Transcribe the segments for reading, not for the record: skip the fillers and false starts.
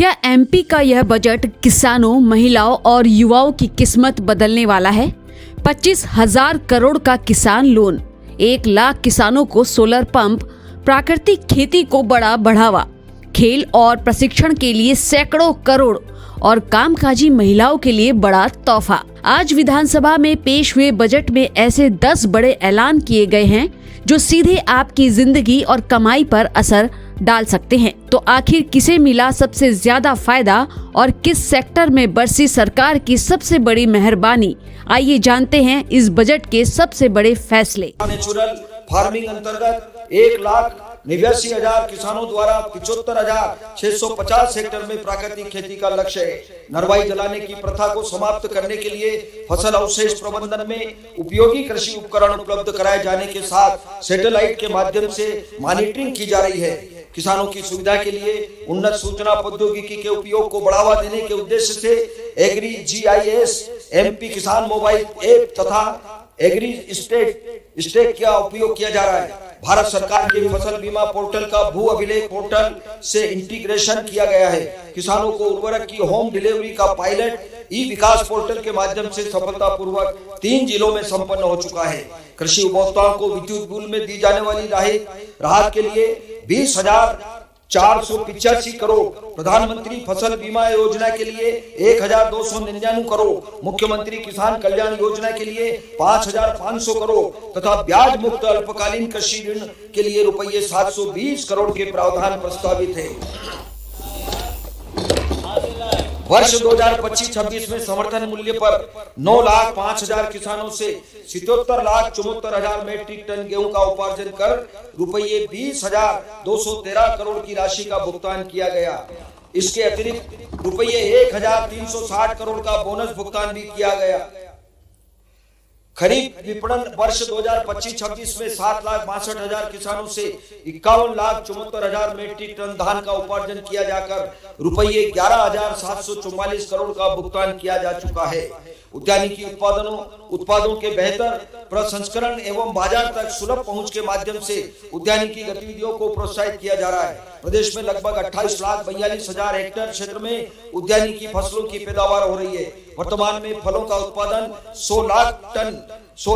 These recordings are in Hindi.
क्या एमपी का यह बजट किसानों, महिलाओं और युवाओं की किस्मत बदलने वाला है? 25,000 करोड़ का किसान लोन, 1 लाख किसानों को सोलर पंप, प्राकृतिक खेती को बड़ा बढ़ावा, खेल और प्रशिक्षण के लिए सैकड़ों करोड़ और कामकाजी महिलाओं के लिए बड़ा तोहफा। आज विधानसभा में पेश हुए बजट में ऐसे 10 बड़े ऐलान किए गए हैं जो सीधे आपकी जिंदगी और कमाई पर असर डाल सकते हैं। तो आखिर किसे मिला सबसे ज्यादा फायदा और किस सेक्टर में बरसी सरकार की सबसे बड़ी मेहरबानी? आइए जानते हैं इस बजट के सबसे बड़े फैसले। नेचुरल फार्मिंग अंतर्गत 1,89,000 किसानों द्वारा 75,650 हेक्टेयर में प्राकृतिक खेती का लक्ष्य है। नरवाई जलाने की प्रथा को समाप्त करने के लिए फसल अवशेष प्रबंधन में उपयोगी कृषि उपकरण उपलब्ध कराए जाने के साथ सैटेलाइट के माध्यम से मॉनिटरिंग की जा रही है। किसानों की सुविधा के लिए उन्नत सूचना प्रौद्योगिकी के उपयोग को बढ़ावा देने के उद्देश्य से एग्री GIS, MP किसान मोबाइल ऐप तथा एग्री स्टेट का उपयोग किया जा रहा है। भारत सरकार के फसल बीमा पोर्टल का भू अभिलेख पोर्टल से इंटीग्रेशन किया गया है। किसानों को उर्वरक की होम डिलीवरी का पायलट ई विकास पोर्टल के माध्यम से सफलतापूर्वक 3 जिलों में संपन्न हो चुका है। कृषि उपभोक्ताओं को विद्युत बिल में दी जाने वाली राहत के लिए 20,485 करोड़, प्रधानमंत्री फसल बीमा योजना के लिए 1,299 करोड़, मुख्यमंत्री किसान कल्याण योजना के लिए 5,500 करोड़ तथा ब्याज मुक्त अल्पकालीन कृषि ऋण के लिए रुपये 720 करोड़ के प्रावधान प्रस्तावित है। वर्ष 2025-26 में समर्थन मूल्य पर 9,05,000 किसानों से 77,74,000 मैट्रिक टन गेहूं का उपार्जन कर रुपये 20,213 करोड़ की राशि का भुगतान किया गया। इसके अतिरिक्त रुपये 1,360 करोड़ का बोनस भुगतान भी किया गया। खरीफ विपणन वर्ष 2025-26 में 7,62,000 किसानों से 51,74,000 मैट्रिक टन धान का उपार्जन किया जाकर रुपये 11,744 करोड़ का भुगतान किया जा चुका है। उद्यानिकी उत्पादों के बेहतर प्रसंस्करण एवं बाजार तक सुलभ पहुंच के माध्यम से उद्यानिकी गतिविधियों को प्रोत्साहित किया जा रहा है। प्रदेश में लगभग 28,42,000 हेक्टेयर क्षेत्र में उद्यानिकी फसलों की पैदावार हो रही है। वर्तमान में फलों का उत्पादन 100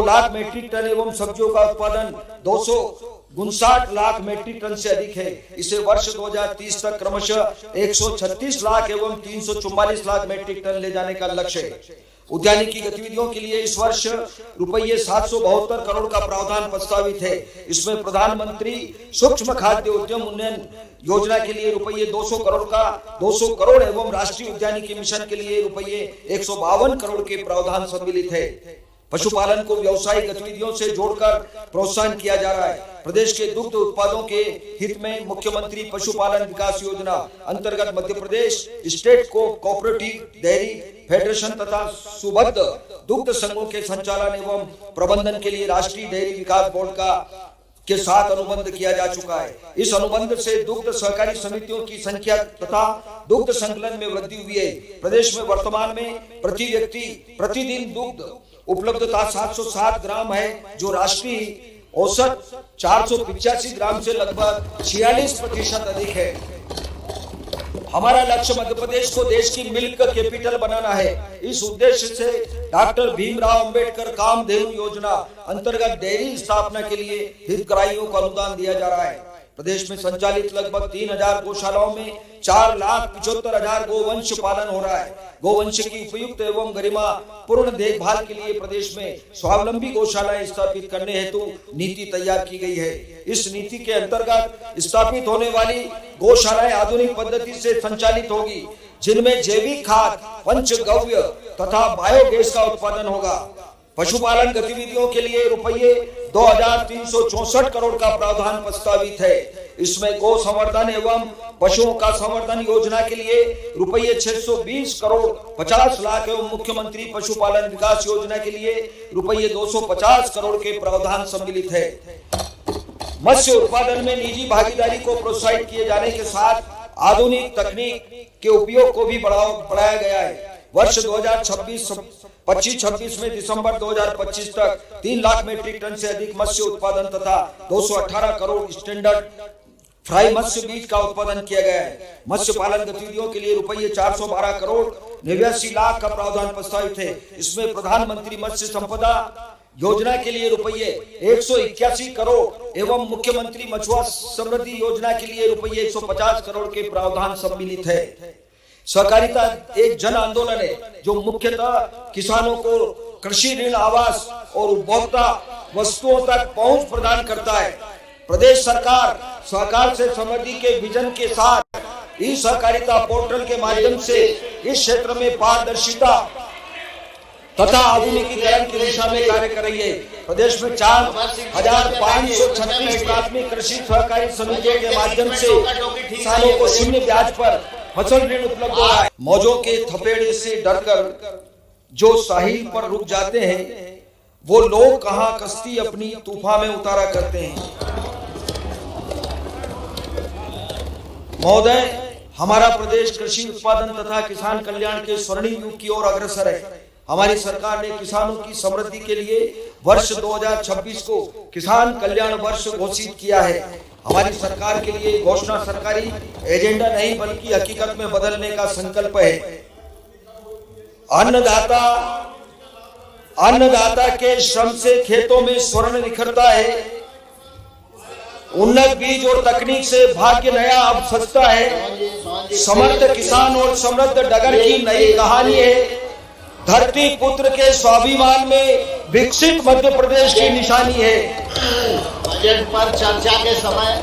लाख मैट्रिक टन एवं सब्जियों का उत्पादन 259 लाख मैट्रिक टन से अधिक है। इसे वर्ष 2030 तक क्रमशः 136 लाख एवं 344 लाख मैट्रिक टन ले जाने का लक्ष्य है। उद्यानिकी गतिविधियों के लिए इस वर्ष रुपये 772 करोड़ का प्रावधान प्रस्तावित है। इसमें प्रधानमंत्री सूक्ष्म खाद्य उद्यम उन्नयन योजना के लिए रुपये 200 करोड़ एवं राष्ट्रीय उद्यानिकी मिशन के लिए रुपये 152 करोड़ के प्रावधान सम्मिलित है। पशुपालन को व्यावसायिक गतिविधियों से जोड़कर प्रोत्साहन किया जा रहा है। प्रदेश के दुग्ध उत्पादों के हित में मुख्यमंत्री पशुपालन विकास योजना अंतर्गत Madhya Pradesh state cooperative dairy federation तथा सुबद्ध दुग्ध संघों के संचालन एवं प्रबंधन के लिए राष्ट्रीय डेयरी विकास बोर्ड के साथ अनुबंध किया जा चुका है। इस अनुबंध से दुग्ध सहकारी समितियों की संख्या तथा दुग्ध संकलन में वृद्धि हुई है। प्रदेश में वर्तमान में प्रति व्यक्ति प्रतिदिन दुग्ध उपलब्धता 707 ग्राम है, जो राष्ट्रीय औसत 485 ग्राम से लगभग 46% अधिक है। हमारा लक्ष्य मध्य प्रदेश को देश की मिल्क कैपिटल बनाना है। इस उद्देश्य से डॉक्टर भीमराव अंबेडकर कामधेनु योजना अंतर्गत डेयरी स्थापना के लिए हितग्राहियों को अनुदान दिया जा रहा है। प्रदेश में संचालित लगभग 3,000 गौशालाओं में 4,75,000 गोवंश पालन हो रहा है। गोवंश की उपयुक्त एवं गरिमा पूर्ण देखभाल के लिए प्रदेश में स्वावलंबी गौशालाएं स्थापित करने हेतु नीति तैयार की गई है। इस नीति के अंतर्गत स्थापित होने वाली गौशालाएं आधुनिक पद्धति से संचालित होगी, जिनमें जैविक खाद, पंचगव्य तथा बायोगैस का उत्पादन होगा। पशुपालन गतिविधियों के लिए रुपये 2,364 करोड़ का प्रावधान प्रस्तावित है। इसमें गौ संवर्धन एवं पशुओं का संवर्धन योजना के लिए रुपये 620 करोड़ 50 लाख एवं मुख्यमंत्री पशुपालन विकास योजना के लिए रुपये 250 करोड़ के प्रावधान सम्मिलित है। मत्स्य उत्पादन में निजी भागीदारी को प्रोत्साहित किए जाने के साथ आधुनिक तकनीक के उपयोग को भी बढ़ाया गया है। वर्ष 2025-26 में दिसंबर 2025 तक 3 लाख मीट्रिक टन से अधिक मत्स्य उत्पादन तथा 218 करोड़ स्टैंडर्ड फ्राई मत्स्य बीज का उत्पादन किया गया है। मत्स्य पालन गतिविधियों के लिए रुपये 412 करोड़ 89 लाख का प्रावधान प्रस्तावित है। इसमें प्रधानमंत्री मत्स्य संपदा योजना के लिए रुपये 181 करोड़ एवं मुख्यमंत्री मछुआ समृद्धि योजना के लिए रुपये 150 करोड़ के प्रावधान सम्मिलित है। सहकारिता एक जन आंदोलन है जो मुख्यतः किसानों को कृषि ऋण, आवास और उपभोक्ता वस्तुओं तक पहुंच प्रदान करता है। प्रदेश सरकार सहकार से समृद्धि के विजन के साथ ई सहकारिता पोर्टल के माध्यम से इस क्षेत्र में पारदर्शिता तथा आधुनिकीकरण की दिशा में कार्य कर रही है। प्रदेश में 4,536 प्राथमिक कृषि सहकारी समितियों के माध्यम से किसानों को शून्य ब्याज पर फसल ऋण उपलब्ध हो रहा है। मौजों के थपेड़े से डरकर जो साहिल पर रुक जाते हैं, वो लोग कहां कश्ती अपनी तूफान में उतारा करते हैं। महोदय, हमारा प्रदेश कृषि उत्पादन तथा किसान कल्याण के स्वर्णिम युग की ओर अग्रसर है। हमारी सरकार ने किसानों की समृद्धि के लिए वर्ष 2026 को किसान कल्याण वर्ष घोषित किया है। हमारी सरकार के लिए घोषणा सरकारी एजेंडा नहीं बल्कि हकीकत में बदलने का संकल्प है। अन्नदाता के श्रम से खेतों में स्वर्ण निखरता है। उन्नत बीज और तकनीक से भाग्य नया अब सजता है। समर्थ किसान और समृद्ध डगर की नई कहानी है। धरती पुत्र के स्वाभिमान में विकसित मध्य प्रदेश की निशानी है। बजट पर चर्चा के समय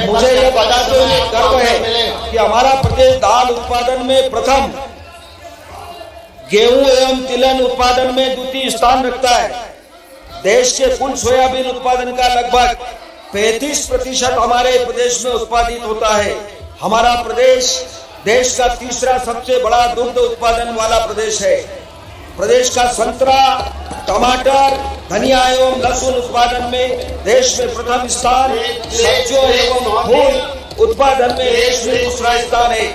मुझे यह बताते हुए गर्व है कि हमारा प्रदेश दाल उत्पादन में प्रथम, गेहूं एवं तिलहन उत्पादन में द्वितीय स्थान रखता है। देश के कुल सोयाबीन उत्पादन का लगभग 35% हमारे प्रदेश में उत्पादित होता है। हमारा प्रदेश देश का तीसरा सबसे बड़ा दुग्ध उत्पादन वाला प्रदेश है। प्रदेश का संतरा, टमाटर, धनिया एवं लहसुन उत्पादन में देश में प्रथम स्थान, सब्जियों एवं फूल उत्पादन में देश में दूसरा स्थान है।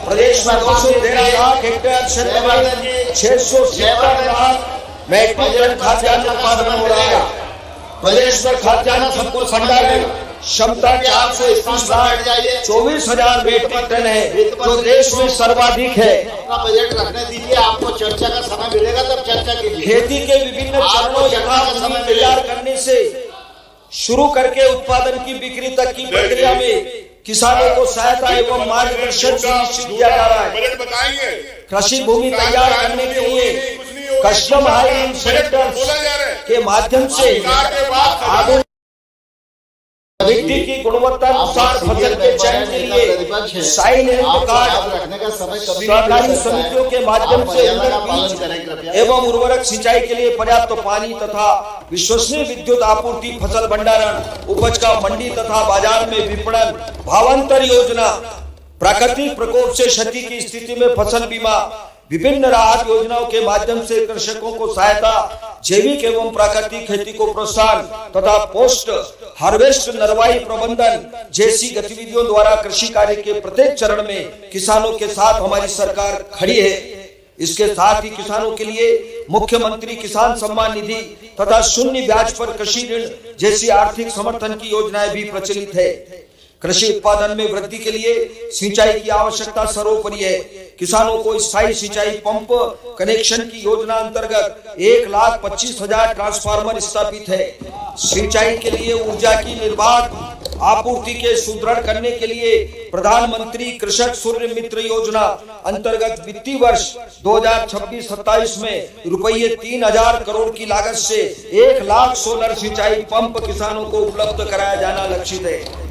प्रदेश में 213 लाख हेक्टेयर क्षेत्र में 670 लाख मीट्रिक टन खाद्यान्न उत्पादन हो रहा है। प्रदेश में खाद्यान्न संपूर्ण भंडार में क्षमता 421 लाख 24,000 मीट्रिक टन है, जो देश में सर्वाधिक है। अपना बजट रखने दीजिए, आपको चर्चा का समय मिलेगा तब चर्चा कीजिए। खेती के विभिन्न चरणों यथावत तैयार करने से शुरू करके उत्पादन की बिक्री तक की प्रक्रिया में किसानों को सहायता एवं मार्गदर्शन सुनिश्चित किया जा रहा है। कृषि भूमि तैयार करने के लिए कस्टम हायरिंग सेंटर्स के माध्यम से मिट्टी की गुणवत्ता अनुसार फसल के चयन के लिए साइन कार्ड, सहकारी समितियों के माध्यम से बीज एवं उर्वरक सिंचाई के लिए पर्याप्त पानी तथा विश्वसनीय विद्युत आपूर्ति, फसल भंडारण, उपज का मंडी तथा बाजार में विपणन, भावांतर योजना, प्राकृतिक प्रकोप से क्षति की स्थिति में फसल बीमा, विभिन्न राहत योजनाओं के माध्यम से कृषकों को सहायता, जैविक एवं प्राकृतिक खेती को प्रोत्साहन तथा पोस्ट हार्वेस्ट नरवाई प्रबंधन जैसी गतिविधियों द्वारा कृषि कार्य के प्रत्येक चरण में किसानों के साथ हमारी सरकार खड़ी है। इसके साथ ही किसानों के लिए मुख्यमंत्री किसान सम्मान निधि तथा शून्य ब्याज पर कृषि ऋण जैसी आर्थिक समर्थन की योजनाएं भी प्रचलित है। कृषि उत्पादन में वृद्धि के लिए सिंचाई की आवश्यकता सर्वोपरि है। किसानों को स्थायी सिंचाई पंप कनेक्शन की योजना अंतर्गत 1,25,000 ट्रांसफार्मर स्थापित है। सिंचाई के लिए ऊर्जा की निर्बाध आपूर्ति के सुदृढ़ करने के लिए प्रधानमंत्री कृषक सूर्य मित्र योजना अंतर्गत वित्तीय वर्ष 2026-27 में रुपये 3,000 करोड़ की लागत से 1 लाख सोलर सिंचाई पंप किसानों को उपलब्ध कराया जाना लक्षित है।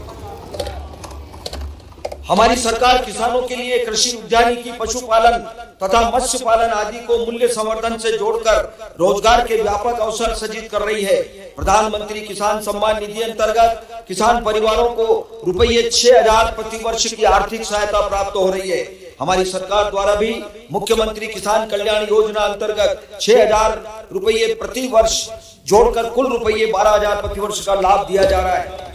हमारी सरकार किसानों के लिए कृषि, उद्यानिकी, पशुपालन तथा मत्स्य पालन आदि को मूल्य संवर्धन से जोड़कर रोजगार के व्यापक अवसर सृजित कर रही है। प्रधानमंत्री किसान सम्मान निधि अंतर्गत किसान परिवारों को रुपये 6,000 प्रति वर्ष की आर्थिक सहायता प्राप्त हो रही है। हमारी सरकार द्वारा भी मुख्यमंत्री किसान कल्याण योजना अंतर्गत 6,000 रुपये प्रति वर्ष जोड़कर कुल रुपये 12,000 प्रति वर्ष का लाभ दिया जा रहा है।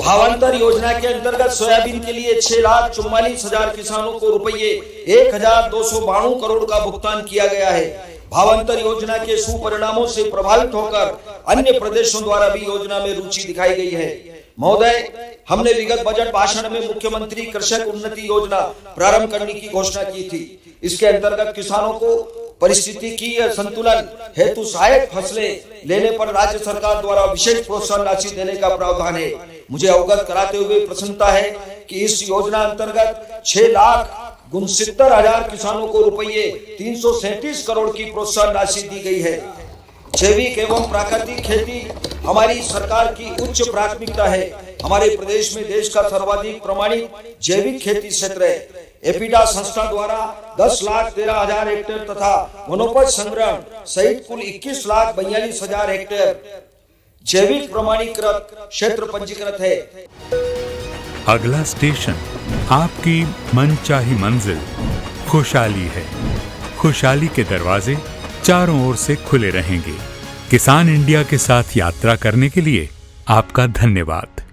भावांतर योजना के अंतर्गत सोयाबीन के लिए 6,44,000 किसानों को रुपये 1,292 करोड़ का भुगतान किया गया है। भावांतर योजना के सुपरिणामों से प्रभावित होकर अन्य प्रदेशों द्वारा भी योजना में रुचि दिखाई गई है। महोदय, हमने विगत बजट भाषण में मुख्यमंत्री कृषक उन्नति योजना प्रारंभ करने की घोषणा की थी। इसके अंतर्गत किसानों को पारिस्थितिकीय संतुलन हेतु सहायक फसलें लेने पर राज्य सरकार द्वारा विशेष प्रोत्साहन राशि देने का प्रावधान है। मुझे अवगत कराते हुए प्रसन्नता है कि इस योजना अंतर्गत 6,69,000 किसानों को रुपये 337 करोड़ की प्रोत्साहन राशि दी गई है। जैविक एवं प्राकृतिक खेती हमारी सरकार की उच्च प्राथमिकता है। हमारे प्रदेश में देश का सर्वाधिक प्रमाणित जैविक खेती क्षेत्र है। एपीडा संस्था द्वारा 10,13,000 हेक्टेयर तथा वनोपज संग्रहण सहित कुल 21,42,000 हेक्टेयर जैविक प्रमाणीकृत क्षेत्र पंजीकृत है। अगला स्टेशन आपकी मनचाही मंजिल खुशहाली है। खुशहाली के दरवाजे चारों ओर से खुले रहेंगे। किसान इंडिया के साथ यात्रा करने के लिए आपका धन्यवाद।